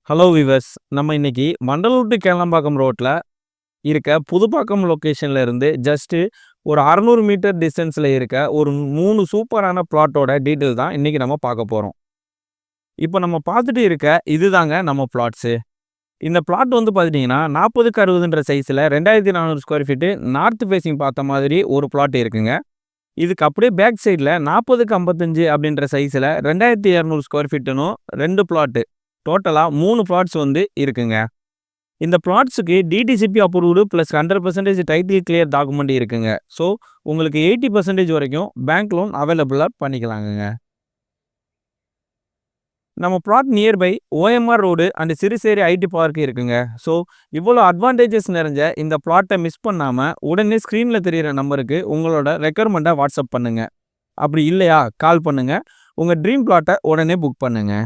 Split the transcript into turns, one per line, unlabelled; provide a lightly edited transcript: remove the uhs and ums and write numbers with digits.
Hello viewers, நம்ம இன்னைக்கு Vandalur to Kelambakkam ரோட்ல இருக்க புதுப்பாக்கம் லொகேஷன்ல இருந்து ஜஸ்ட் ஒரு 600 மீட்டர் டிஸ்டன்ஸ்ல இருக்க ஒரு 3 சூப்பரான பிளாட்டோட டீட்டெயில் தான் இன்னைக்கு நம்ம பார்க்க போறோம். இப்போ நம்ம பார்த்துட்டு இருக்க இதுதாங்க நம்ம பிளாட்ஸு. இந்த பிளாட் வந்து பார்த்துட்டீங்கன்னா 40க்கு 60ன்ற சைஸ்ல 2400 ஸ்கொயர் ஃபீட்டு நார்த் ஃபேசிங் பார்த்த மாதிரி ஒரு பிளாட் இருக்குங்க. இதுக்கு அப்படியே பேக் சைடில் 40க்கு 55 அப்படின்ற சைஸில் 2200 ஸ்கொயர் ஃபீட்டுனும் 2 பிளாட்டு டோட்டலாக 3 பிளாட்ஸ் வந்து இருக்குங்க. இந்த பிளாட்ஸுக்கு DTCP approved plus 100% title clear document இருக்குங்க. ஸோ உங்களுக்கு 80% வரைக்கும் பேங்க் லோன் அவைலபிளாக பண்ணிக்கலாங்க. நம்ம plot nearby OMR road and Siruseri IT park இருக்குங்க. ஸோ இவ்வளோ அட்வான்டேஜஸ் நிறைஞ்ச இந்த பிளாட்டை மிஸ் பண்ணாமல் உடனே ஸ்க்ரீனில் தெரியிற நம்பருக்கு உங்களோட ரெக்குயர்மெண்ட்டை வாட்ஸ்அப் பண்ணுங்கள். அப்படி இல்லையா கால் பண்ணுங்கள். உங்கள் ட்ரீம் பிளாட்டை உடனே புக் பண்ணுங்கள்.